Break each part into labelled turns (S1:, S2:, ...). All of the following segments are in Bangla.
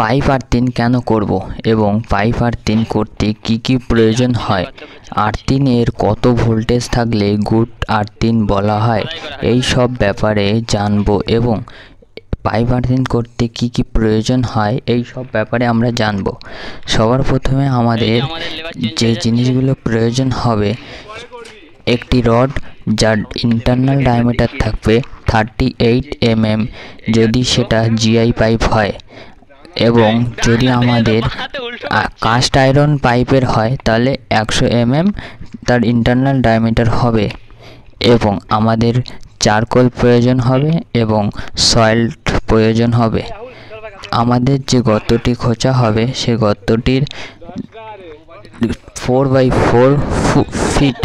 S1: পাইপ আর্থিং কেন করব এবং পাইপ আর্থিং করতে কি প্রয়োজন হয়, আর্থিং এর কত ভোল্টেজ থাকলে গুড আর্থিং বলা হয়, এই সব ব্যাপারে জানবো এবং পাইপ আর্থিং করতে কি প্রয়োজন হয় এই সব ব্যাপারে আমরা জানবো। সবার প্রথমে আমাদের যে জিনিসগুলো প্রয়োজন হবে, একটি রড যার ইন্টারনাল ডায়ামিটার থাকবে 38 mm যদি সেটা জিআই পাইপ হয়, এবং যদি আমাদের কাস্ট আয়রন পাইপের হয় তাহলে 100 mm তার ইন্টারনাল ডায়ামিটার হবে। এবং আমাদের চারকোল প্রয়োজন হবে এবং সয়েল্ট প্রয়োজন হবে। আমাদের যে গর্তটি খোঁচা হবে সে গর্তটির 4x4 ফিট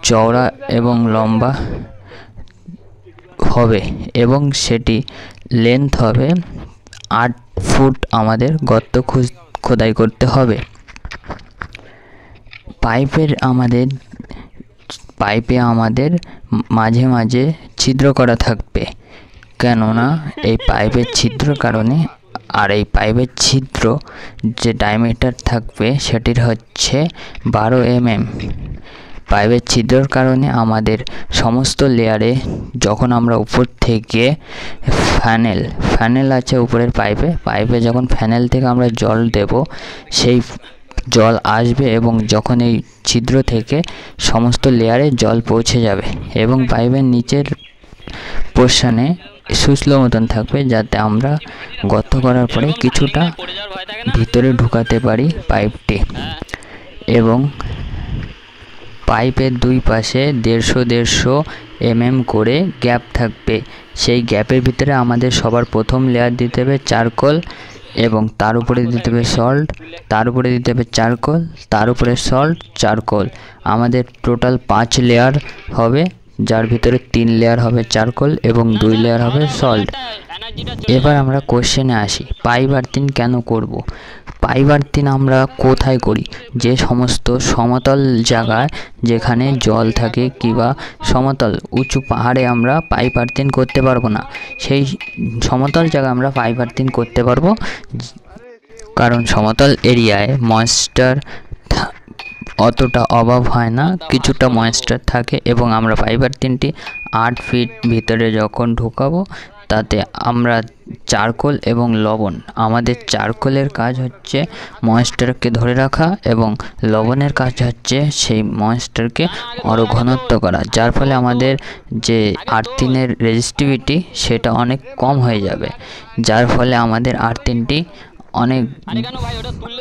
S1: চওড়া এবং লম্বা হবে এবং সেটি লেন্থ হবে 8 ফুট। আমাদের গর্ত খোদাই করতে হবে। পাইপে আমাদের মাঝে মাঝে ছিদ্র করা থাকবে, কেননা এই পাইপের ছিদ্র কারণে, আর এই পাইপের ছিদ্র যে ডায়ামিটার থাকবে সেটির হচ্ছে 12 mm। পাইপের ছিদ্রর কারণে আমাদের সমস্ত লেয়ারে, যখন আমরা উপর থেকে ফ্যানেল আছে উপরের পাইপে যখন ফ্যানেল থেকে আমরা জল দেব, সেই জল আসবে এবং যখন এই ছিদ্র থেকে সমস্ত লেয়ারে জল পৌঁছে যাবে এবং পাইপের নিচের পোর্শনে সুসলো মতন থাকবে, যাতে আমরা গর্ত করার পরে কিছুটা ভিতরে ঢুকাতে পারি পাইপটি। এবং পাইপের দুই পাশে 150 mm করে গ্যাপ থাকবে। সেই গ্যাপের ভিতরে আমাদের সবার প্রথম লেয়ার দিতে হবে চারকোল, এবং তার উপরে দিতে হবে সল্ট, তার উপরে দিতে হবে চারকোল, তার উপরে সল্ট, চারকোল। আমাদের টোটাল 5 লেয়ার হবে, যার ভিতরে 3 লেয়ার হবে চারকোল এবং 2 লেয়ার হবে সল্ট। এবার আমরা কোশ্চেনে আসি, পাইপ আর্থিং কেন করব। পাইপ আর্থিং আমরা কোথায় করি? যে সমস্ত সমতল জায়গায় যেখানে জল থাকে কিংবা সমতল উঁচু পাহাড়ে আমরা পাইপ আর্থিং করতে পারবো না, সেই সমতল জায়গায় আমরা পাইপ আর্থিং করতে পারবো, কারণ সমতল এরিয়ায় ময়েশ্চার অতটা অভাব হয় না, কিছুটা ময়েশ্চার থাকে। এবং আমরা পাইপ আর্থিংটি 8 ফিট ভিতরে যখন ঢোকাবো, তাতে আমরা চারকোল এবং লবণ, আমাদের চারকোলের কাজ হচ্ছে ময়েশ্চারকে ধরে রাখা এবং লবণের কাজ হচ্ছে সেই ময়েশ্চারকে আরও ঘনত্ব করা, যার ফলে আমাদের যে আর্থিংয়ের রেজিস্টিভিটি সেটা অনেক কম হয়ে যাবে, যার ফলে আমাদের আর্থিংটি অনেক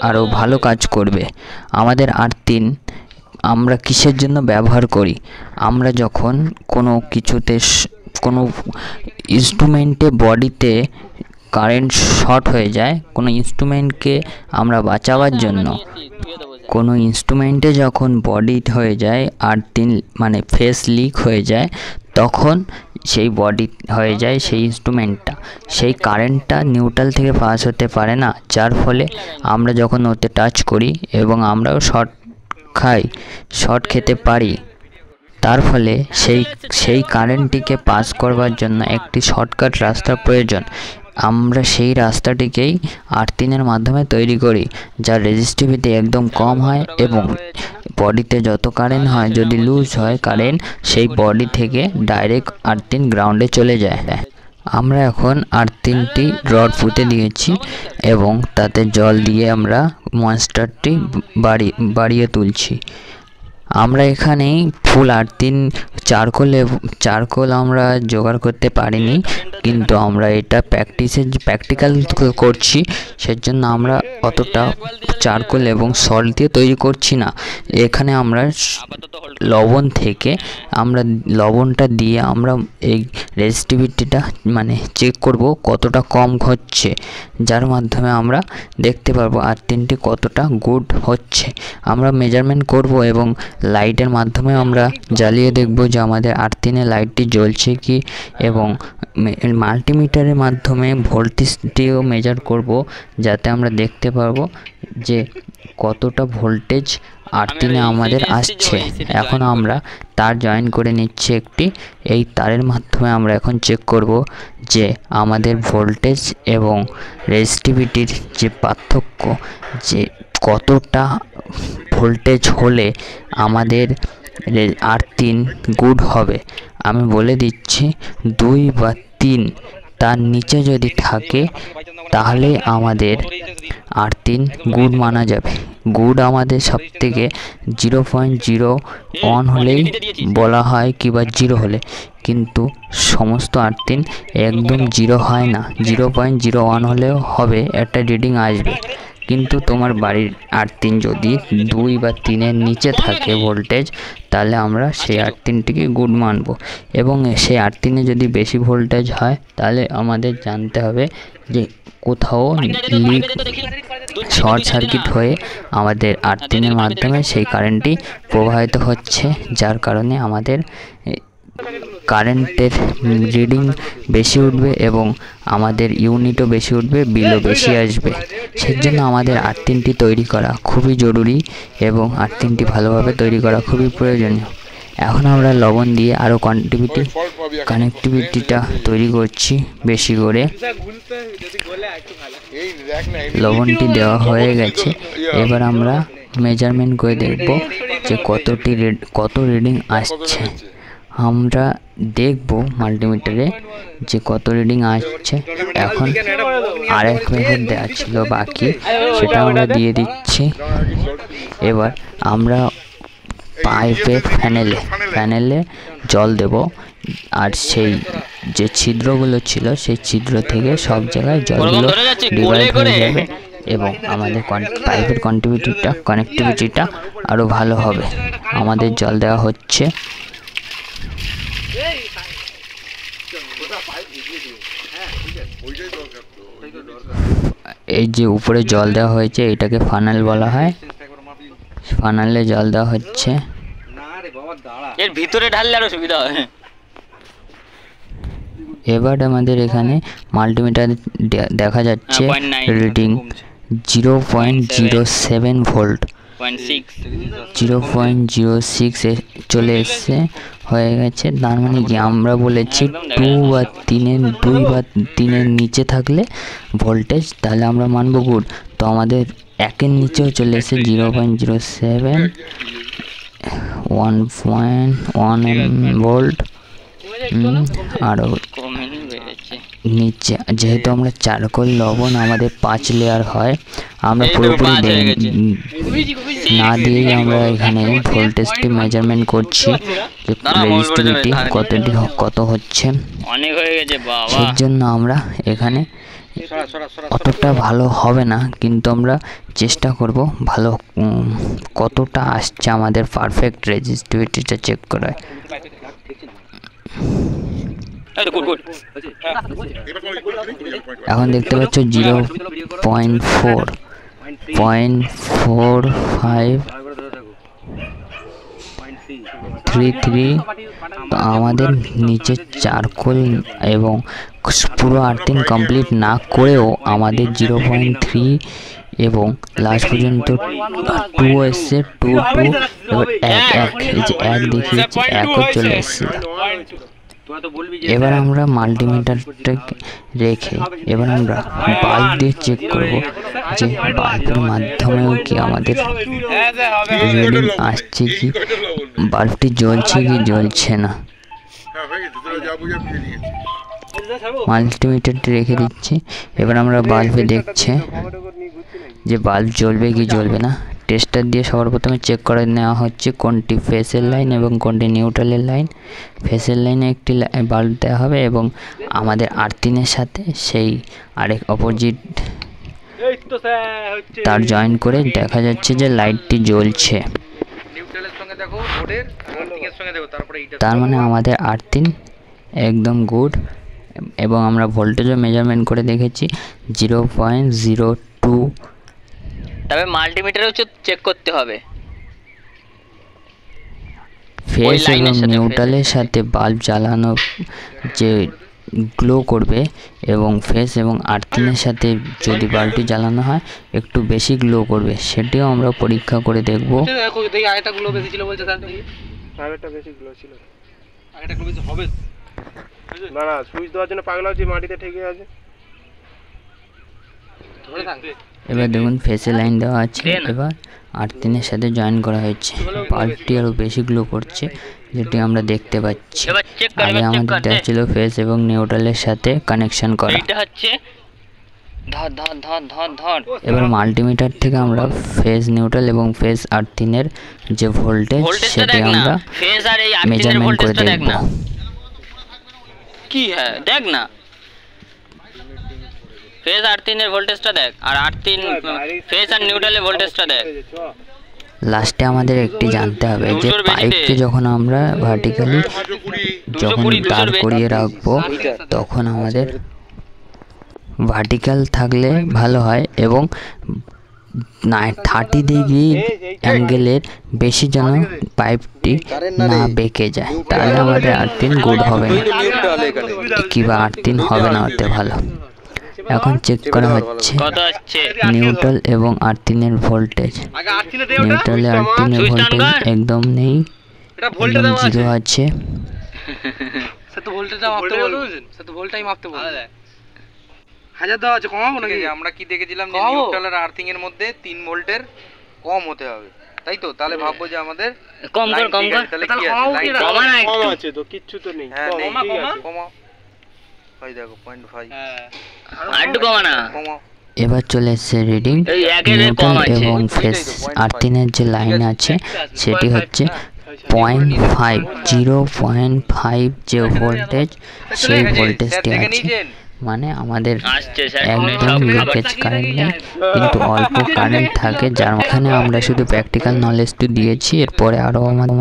S1: আরও ভালো কাজ করবে। আমাদের আর্থিং আমরা কিসের জন্য ব্যবহার করি? আমরা যখন কোনো কিছুতে, কোনো ইনস্ট্রুমেন্টে বডিতে কারেন্ট শর্ট হয়ে যায়, কোনো ইনস্ট্রুমেন্টকে আমরা বাঁচাবার জন্য, কোনো ইনস্ট্রুমেন্টে যখন বডি হয়ে যায় আর্থিং মানে ফেস লিক হয়ে যায়, তখন সেই বডি হয়ে যায় সেই ইনস্ট্রুমেন্টটা, সেই কারেন্টটা নিউট্রাল থেকে পাস হতে পারে না, যার ফলে আমরা যখন ওতে টাচ করি এবং আমরাও শর্ট খেতে পারি। তার ফলে সেই কারেন্টটিকে পাস করবার জন্য একটি শর্টকাট রাস্তার প্রয়োজন। আমরা সেই রাস্তাটিকেই আর্থিংয়ের মাধ্যমে তৈরি করি, যার রেজিস্টিভিটি একদম কম হয় এবং বডিতে যত কারেন্ট হয়, যদি লুজ হয় কারেন্ট, সেই বডি থেকে ডাইরেক্ট আর্থিং গ্রাউন্ডে চলে যায়। আমরা এখন আর্থিংটি রড পুঁতে দিয়েছি এবং তাতে জল দিয়ে আমরা ময়েশ্চারটি বাড়িয়ে তুলছি। আমরা এখানেই ফুল আর্থিং চারকোল আমরা জোগাড় করতে পারিনি, কিন্তু আমরা এটা প্র্যাকটিক্যাল করছি, সেজন্য আমরা অতটা চারকোল এবং সল্ট দিয়ে তৈরি করছি না। এখানে আমরা লবণটা দিয়ে আমরা এই রেজিস্টিভিটিটা মানে চেক করব কতটা কম হচ্ছে, যার মাধ্যমে আমরা দেখতে পারবো আর্থিংটি কতটা গুড হচ্ছে। আমরা মেজারমেন্ট করব এবং লাইটের মাধ্যমে আমরা জ্বালিয়ে দেখব যে আমাদের আর্থিংয়ে লাইটটি জ্বলছে কি, এবং মাল্টিমিটারের মাধ্যমে ভোল্টেজটিও মেজার করব, যাতে আমরা দেখতে পারবো যে কতটা ভোল্টেজ আর্থিনে আমাদের আসছে। এখন আমরা তার জয়েন করে নিচ্ছি একটি। এই তারের মাধ্যমে আমরা এখন চেক করব যে আমাদের ভোল্টেজ এবং রেজিস্টিভিটির যে পার্থক্য, যে কতটা ভোল্টেজ হলে আমাদের আর্থিন গুড হবে। আমি বলে দিচ্ছি 2 বা 3 তার নিচে যদি থাকে তাহলে আমাদের আর্থিন গুড মানা যাবে। গুড আমাদের সব থেকে 0.01 হলেই বলা হয় কিংবা 0 হলে, কিন্তু সমস্ত আর্থিন একদম 0 হয় না। 0.01 হলেও হবে, একটা রিডিং আসবে। কিন্তু তোমার বাড়ির আর্থিন যদি 2 বা 3-এর নিচে থাকে ভোল্টেজ, তাহলে আমরা সেই আর্থিনটিকে গুড মানব। এবং সেই আর্থিনে যদি বেশি ভোল্টেজ হয় তাহলে আমাদের জানতে হবে যে কোথাও লিক, শর্ট সার্কিট হয়ে আমাদের আর্থিনের মাধ্যমে সেই কারেন্টটি প্রবাহিত হচ্ছে, যার কারণে আমাদের কারেন্টের রিডিং বেশি উঠবে এবং আমাদের ইউনিটও বেশি উঠবে, বিলও বেশি আসবে। সেজন্য আমাদের আর্থিনটি তৈরি করা খুবই জরুরি এবং আর্থিনটি ভালোভাবে তৈরি করা খুবই প্রয়োজনীয়। এখন আমরা লবণ দিয়ে আরও কানেক্টিভিটিটা তৈরি করছি বেশি করে। লবণটি দেওয়া হয়ে গেছে, এবার আমরা মেজারমেন্ট করে দেখব যে কত রিডিং আসছে। আমরা দেখব মাল্টিমিটারে যে কত রিডিং আসছে। এখন আরেক মেথড দেওয়া ছিল বাকি, সেটা আমরা দিয়ে দিচ্ছি। এবার আমরা পাইপের প্যানেলে জল দেব, আর সেই যে ছিদ্রগুলো ছিল সেই ছিদ্র থেকে সব জায়গায় জলগুলো ডিভাইড হয়ে যাবে এবং আমাদের পাইপের কানেক্টিভিটিটা আরও ভালো হবে। আমাদের জল দেওয়া হচ্ছে। এই যে উপরে জল দেওয়া হয়েছে এটাকে ফানেল বলা হয়। ফানেলে জল দেওয়া হচ্ছে।
S2: এর ভিতরে ঢাললে আরো সুবিধা হয়।
S1: এবার আমাদের এখানে মাল্টিমিটার দেখা যাচ্ছে রিডিং 0.07 ভোল্ট, 0.06 চলে এসছে, হয়ে গেছে। তার মানে কি আমরা বলেছি 2 বা 3-এর নিচে থাকলে ভোল্টেজ, তাহলে আমরা মানব গুড। তো আমাদের 1-এর নিচেও চলে এসেছে 0.07, 1.1 ভোল্ট। আরও নিচে যেহেতু আমরা চারকোল লবণ আমাদের 5 লেয়ার হয়, আমরা পুরোপুরি না দিয়েই আমরা এখানে ভোল্টেজটি মেজারমেন্ট করছি যে রেজিস্টিভিটি কত হচ্ছে।
S2: অনেক হয়ে গেছে বাবা।
S1: সেই জন্য আমরা এখানে অতটা ভালো হবে না, কিন্তু আমরা চেষ্টা করব ভালো কতটা আসছে আমাদের পারফেক্ট রেজিস্টিভিটিটা চেক করার। এখন দেখতে পাচ্ছ 0.4533। তো আমাদের নিচে চারকোল এবং পুরো আর্থিং কমপ্লিট না করেও আমাদের 0.3 এবং লাস্ট পর্যন্ত 2 এসছে, 2 এবার 1 এই যে 1 দেখিয়েছি, 1ও চলে এসছে। এবার আমরা মাল্টিমিটারটা রেখে এবার আমরা বাল্ব দিয়ে চেক করব যে বাল্বের মাধ্যমেও কি আমাদের রিডিং আসছে, কি বাল্বটি জ্বলছে কি জ্বলছে না। মাল্টিমিটারটি রেখে দিচ্ছি। এবার আমরা বাল্বে দেখছি যে বাল্ব জ্বলবে কি জ্বলবে না। টেস্টার দিয়ে সবার প্রথমে চেক করে নেওয়া হচ্ছে কোনটি ফেসের লাইন এবং কোনটি নিউট্রালের লাইন। ফেসের লাইনে একটি বাল্ব দেওয়া হবে এবং আমাদের আর্থিনের সাথে সেই আরেক অপোজিট তার জয়েন করে দেখা যাচ্ছে যে লাইটটি জ্বলছে। তার মানে আমাদের আর্থিন একদম গুড। এবং আমরা ভোল্টেজও মেজারমেন্ট করে দেখেছি 0.02।
S2: তবে মাল্টিমিটারেও চেক করতে হবে
S1: ফেস এবং নিউট্রালের সাথে বাল্ব জ্বালানো যে গ্লো করবে এবং ফেস এবং আর্থিনের সাথে যদি বাল্বটি জ্বালানো হয় একটু বেশি গ্লো করবে, সেটিও আমরা পরীক্ষা করে দেখব।
S3: আগেরটা গ্লো বেশি ছিল বলছে, তার আগেরটা বেশি গ্লো ছিল, আগেরটা গ্লো বেশি হবে না। না সুইচ দেওয়ার জন্য পাগলা হচ্ছে, মাটিতে ঠেকে আছে।
S1: এবার দেখুন ফেসে লাইন দেওয়া আছে, এবার আর্থিনের সাথে জয়েন করা হয়েছে। বাল্বটি আরও বেশি গ্লো করছে, যেটি আমরা দেখতে পাচ্ছি। আগে আমাদের দেওয়া ছিল ফেস এবং নিউট্রালের সাথে কানেকশন করা।
S2: এইটা হচ্ছে ধর ধর ধর ধর ধর।
S1: এবার মাল্টিমিটার থেকে আমরা ফেজ নিউট্রাল এবং ফেজ আর্থিনের যে ভোল্টেজ সেটি আমরা
S2: ফেজ আর এই আর্থিনের
S1: মেজারমেন্ট করে
S2: ভোল্টেজটা দেখ
S1: দেখব।
S2: না কি, হ্যাঁ দেখ না, ফেজ আর্থিনের ভোল্টেজটা দেখ, আর আর্থিন ফেজ আর নিউট্রালের ভোল্টেজটা দেখ।
S1: লাস্টে আমাদের একটি জানতে হবে যে পাইপকে যখন আমরা ভার্টিক্যালি যখন দাঁড় করিয়ে রাখবো তখন আমাদের ভার্টিক্যাল থাকলে ভালো হয় এবং 30 ডিগ্রি অ্যাঙ্গেলের বেশি যেন পাইপটি না বেঁকে যায়, তাহলে আমাদের আর্থিন গুড হবে না, কিংবা আর্থিন হবে না হতে ভালো। এখন চেক করা হচ্ছে নিউট্রাল এবং আর্থিনের ভোল্টেজ। নিউট্রালে আর্থিনের ভোল্টেজ একদম নেই, একদম জিরো আছে।
S3: আমরা কি দেখেছিলাম যে নিউট্রাল আর আর্থিং এর মধ্যে 3 ভোল্টের কম হতে হবে, তাই তো? তাহলে ভাববো যে আমাদের
S2: কম কর কম কর,
S3: তাহলে কি আছে, লাইন
S2: কমা না একটু
S3: আছে তো, কিচ্ছু তো নেই। হ্যাঁ কমা কমা, ভাই দেখো 0.5,
S2: আর একটু কমা না।
S1: এবার চলে এসেছে রিডিং।
S2: এই একের কম
S1: নিউট্রাল
S2: আছে
S1: এবং ফেস আর্থিনের যে লাইন আছে সেটি হচ্ছে 0.5, 0.5 যে ভোল্টেজ সেই ভোল্টেজটি আছে, মানে আমাদের একদম লিকেজ কারেন্ট নেই, কিন্তু অল্প কারেন্ট থাকে, যার মাঝখানে আমরা শুধু প্র্যাকটিক্যাল নলেজটি দিয়েছি। এরপরে আরও আমাদের